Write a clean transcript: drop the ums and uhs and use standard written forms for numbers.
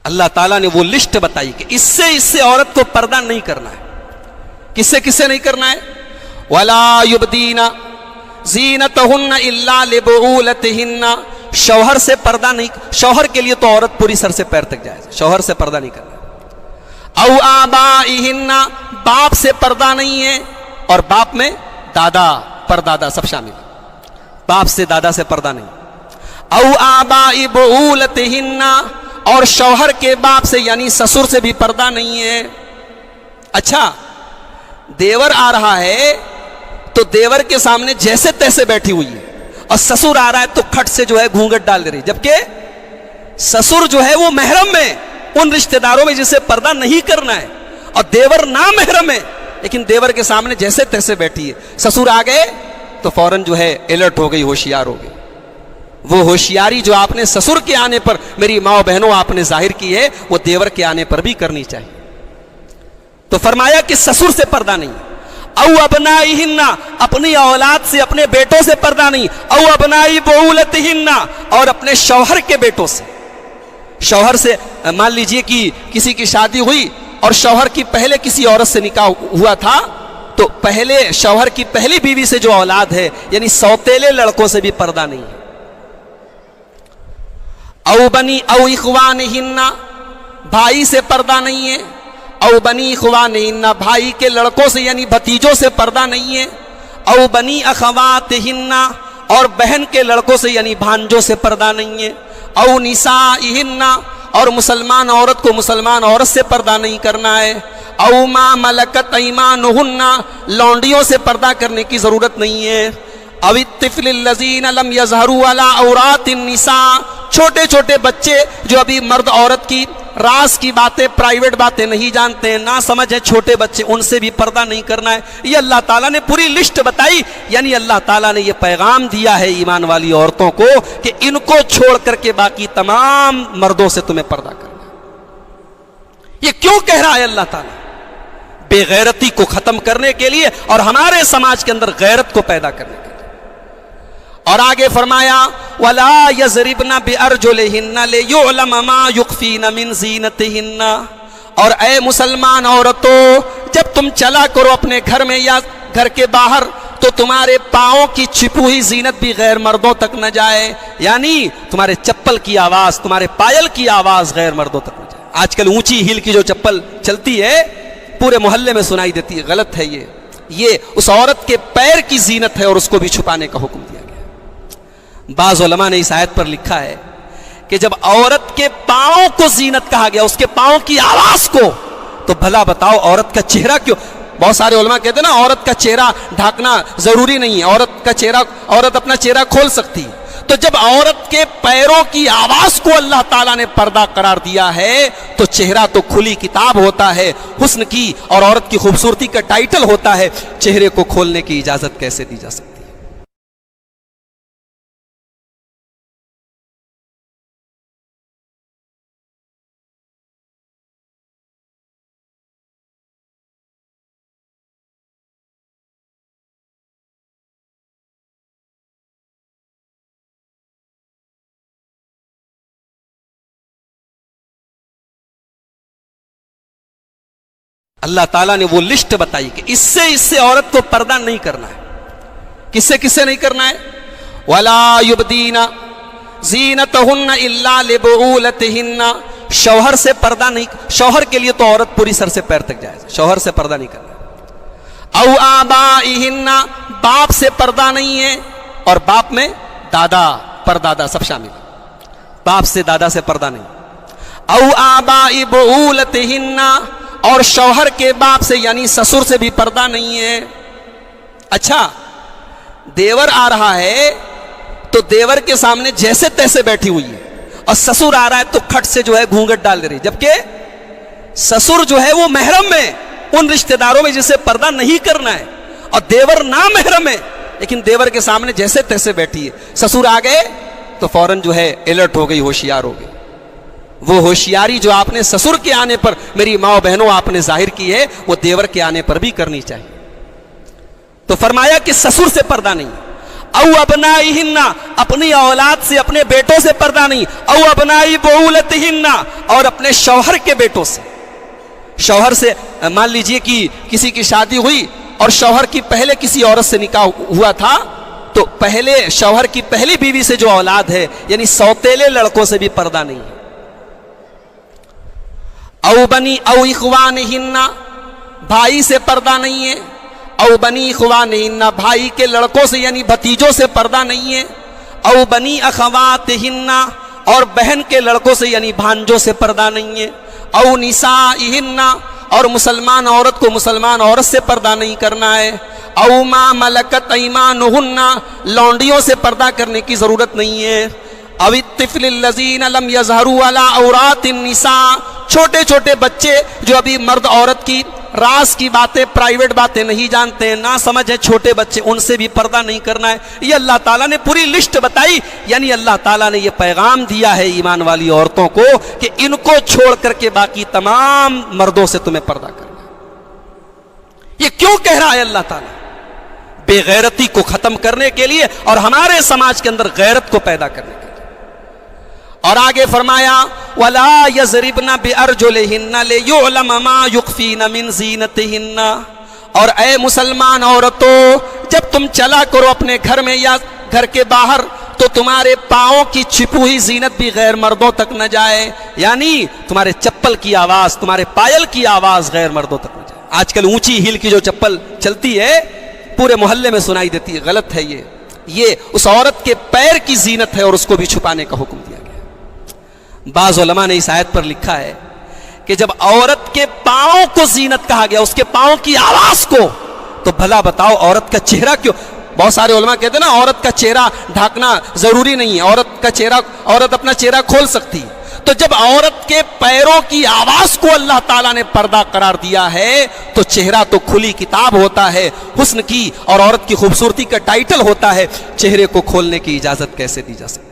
اللہ تعالیٰ نے وہ لسٹ بتائی کہ اس سے عورت کو پردہ نہیں کرنا ہے. کس سے نہیں کرنا ہے؟ وَلَا يُبْدِينَ زِينَتَهُنَّ إِلَّا لِبُعُولَتِهِنَّ. شوہر سے پردہ نہیں. شوہر کے لیے تو عورت پوری سر سے پیر تک جائے. شوہر سے پردہ نہیں کرنا. او آبائهن. باپ سے پردہ نہیں ہے. اور باپ میں دادا پردادا سب شامل. باپ سے دادا سے پردہ نہیں. او آبائی بعولتہن. اور شوہر کے باپ سے یعنی سسر سے بھی پردہ نہیں ہے. اچھا دیور آ رہا ہے تو دیور کے سامنے جیسے تیسے بیٹھی ہوئی ہے, اور سسر آ رہا ہے تو کھٹ سے جو ہے گھونگٹ ڈال دے رہی, جبکہ سسر جو ہے وہ محرم میں ان رشتہ داروں میں جسے پردہ نہیں کرنا ہے, اور دیور نامحرم ہے لیکن دیور کے سامنے جیسے تیسے بیٹھی ہے. سسر آ گئے تو فوراً جو ہے الرٹ ہو گئی, ہوشیار ہو گئی. وہ ہوشیاری جو آپ نے سسر کے آنے پر میری ماں بہنوں آپ نے ظاہر کی ہے, وہ دیور کے آنے پر بھی کرنی چاہیے. تو فرمایا کہ سسر سے پردہ نہیں. او ابنائہن. اپنی اولاد سے اپنے بیٹوں سے پردہ نہیں. او ابنائی بعولتہن. اور اپنے شوہر کے بیٹوں سے. شوہر سے مان لیجئے کہ کسی کی شادی ہوئی اور شوہر کی پہلے کسی عورت سے نکاح ہوا تھا, تو پہلے شوہر کی پہلی بیوی سے جو اولاد ہے یعنی سوتیلے لڑکوں سے بھی پردہ نہیں ہے. او بنی او اخوانہن. بھائی سے پردہ نہیں ہے. او بنی اخوانہن. بھائی کے لڑکوں سے یعنی بھتیجوں سے پردہ نہیں ہے. او بنی اخواتہن. اور بہن کے لڑکوں سے یعنی بھانجوں سے پردہ نہیں ہے. او نسائہن. اور مسلمان عورت کو مسلمان عورت سے پردہ نہیں کرنا ہے. او ما ملکت ایمانہن. لونڈیوں سے پردہ کرنے کی ضرورت نہیں ہے. او الطفل الذین لم یظہروا علی عورات النساء. چھوٹے چھوٹے بچے جو ابھی مرد عورت کی راز کی باتیں پرائیویٹ باتیں نہیں جانتے ہیں, نہ سمجھ ہیں چھوٹے بچے, ان سے بھی پردہ نہیں کرنا ہے. یہ اللہ تعالیٰ نے پوری لسٹ بتائی. یعنی اللہ تعالیٰ نے یہ پیغام دیا ہے ایمان والی عورتوں کو کہ ان کو چھوڑ کر کے باقی تمام مردوں سے تمہیں پردہ کرنا ہے. یہ کیوں کہہ رہا ہے اللہ تعالیٰ؟ بے غیرتی کو ختم کرنے کے لیے اور ہمارے سماج کے اندر غیرت کو پیدا کرنے کے لیے. اور آگے فرمایا وَلَا يَضْرِبْنَ بِأَرْجُلِهِنَّ لِيُعْلَمَ مَا يُخْفِينَ مِنْ زِينَتِهِنَّ. اور اے مسلمان عورتوں, جب تم چلا کرو اپنے گھر میں یا گھر کے باہر تو تمہارے پاؤں کی چھپی ہوئی زینت بھی غیر مردوں تک نہ جائے. یعنی تمہارے چپل کی آواز, تمہارے پائل کی آواز غیر مردوں تک نہ جائے. آج کل اونچی ہیل کی جو چپل چلتی ہے پورے محلے میں سنائی دیتی ہے, غلط ہے. یہ اس عورت کے پیر کی زینت ہے اور اس کو بھی چھپانے کا حکم دیا گیا. بعض علماء نے اس آیت پر لکھا ہے کہ جب عورت کے پاؤں کو زینت کہا گیا, اس کے پاؤں کی آواز کو, تو بھلا بتاؤ عورت کا چہرہ کیوں؟ بہت سارے علماء کہتے ہیں نا عورت کا چہرہ ڈھانکنا ضروری نہیں ہے, عورت اپنا چہرہ کھول سکتی. تو جب عورت کے پیروں کی آواز کو اللہ تعالیٰ نے پردہ قرار دیا ہے تو چہرہ تو کھلی کتاب ہوتا ہے, حسن کی اور عورت کی خوبصورتی کا ٹائٹل ہوتا ہے. چہرے کو کھولنے کی اجازت کیسے دی جا سکتی؟ اللہ تعالیٰ نے وہ لسٹ بتائی کہ اس سے عورت کو پردہ نہیں کرنا ہے. کس سے نہیں کرنا ہے؟ وَلَا يُبْدِينَ زِينَتَهُنَّ إِلَّا لِبُعُولَتِهِنَّ. شوہر سے پردہ نہیں. شوہر کے لیے تو عورت پوری سر سے پیر تک جائے. شوہر سے پردہ نہیں کرنا. او آبائہن. باپ سے پردہ نہیں ہے, اور باپ میں دادا پردادا سب شامل. باپ سے دادا سے پردہ نہیں. او آبائی بعولتہن. اور شوہر کے باپ سے یعنی سسر سے بھی پردہ نہیں ہے. اچھا دیور آ رہا ہے تو دیور کے سامنے جیسے تیسے بیٹھی ہوئی ہے, اور سسر آ رہا ہے تو کھٹ سے جو ہے گھونگٹ ڈال دے رہی, جبکہ سسر جو ہے وہ محرم میں ان رشتہ داروں میں جسے پردہ نہیں کرنا ہے, اور دیور نامحرم ہے لیکن دیور کے سامنے جیسے تیسے بیٹھی ہے. سسر آ گئے تو فوراً جو ہے الرٹ ہو گئی, ہوشیار ہو گئی. وہ ہوشیاری جو آپ نے سسر کے آنے پر میری ماں بہنوں آپ نے ظاہر کی ہے, وہ دیور کے آنے پر بھی کرنی چاہیے. تو فرمایا کہ سسر سے پردہ نہیں. او ابنائہن، اپنی اولاد سے اپنے بیٹوں سے پردہ نہیں، او ابنائی بولتہن، اور اپنے شوہر کے بیٹوں سے. شوہر سے مان لیجئے کہ کسی کی شادی ہوئی اور شوہر کی پہلے کسی عورت سے نکاح ہوا تھا، تو پہلے شوہر کی پہلی بیوی سے جو اولاد ہے یعنی سوتیلے لڑکوں سے بھی پردہ نہیں ہے. او بنی او اخوانہن، بھائی سے پردہ نہیں ہے. او بنی اخوانہن، بھائی کے لڑکوں سے یعنی بھتیجوں سے پردہ نہیں ہے. او بنی اخواتہن، اور بہن کے لڑکوں سے یعنی بھانجوں سے پردہ نہیں ہے. او نسائہن، اور مسلمان عورت کو مسلمان عورت سے پردہ نہیں کرنا ہے. او ما ملکت ایمانہن، لونڈیوں سے پردہ کرنے کی ضرورت نہیں ہے. او الطفل الذین لم یظہروا علی عورات النساء، چھوٹے چھوٹے بچے جو ابھی مرد عورت کی راز کی باتیں، پرائیویٹ باتیں نہیں جانتے ہیں، نہ سمجھ ہیں چھوٹے بچے، ان سے بھی پردہ نہیں کرنا ہے. یہ اللہ تعالیٰ نے پوری لسٹ بتائی، یعنی اللہ تعالیٰ نے یہ پیغام دیا ہے ایمان والی عورتوں کو کہ ان کو چھوڑ کر کے باقی تمام مردوں سے تمہیں پردہ کرنا ہے. یہ کیوں کہہ رہا ہے اللہ تعالیٰ؟ بے غیرتی کو ختم کرنے کے لیے اور ہمارے سماج کے اندر غیرت کو پیدا کرنے کے لیے. اور آگے فرمایا وَلَا يَضْرِبْنَ بِأَرْجُلِهِنَّ لِيُعْلَمَ مَا يُخْفِينَ مِنْ زِينَتِهِنَّ، اور اے مسلمان عورتوں، جب تم چلا کرو اپنے گھر میں یا گھر کے باہر تو تمہارے پاؤں کی چھپی ہوئی زینت بھی غیر مردوں تک نہ جائے، یعنی تمہارے چپل کی آواز، تمہارے پائل کی آواز غیر مردوں تک نہ جائے. آج کل اونچی ہیل کی جو چپل چلتی ہے پورے محلے میں سنائی دیتی ہے، غلط ہے یہ اس عورت کے پیر کی زینت ہے اور اس کو بھی چھپانے کا حکم دیا گیا. بعض علماء نے اس آیت پر لکھا ہے کہ جب عورت کے پاؤں کو زینت کہا گیا، اس کے پاؤں کی آواز کو، تو بھلا بتاؤ عورت کا چہرہ کیوں؟ بہت سارے علماء کہتے ہیں نا عورت کا چہرہ ڈھانکنا ضروری نہیں ہے، عورت اپنا چہرہ کھول سکتی. تو جب عورت کے پیروں کی آواز کو اللہ تعالیٰ نے پردہ قرار دیا ہے تو چہرہ تو کھلی کتاب ہوتا ہے، حسن کی اور عورت کی خوبصورتی کا ٹائٹل ہوتا ہے، چہرے کو کھولنے کی اجازت کیسے دی جا سکتی؟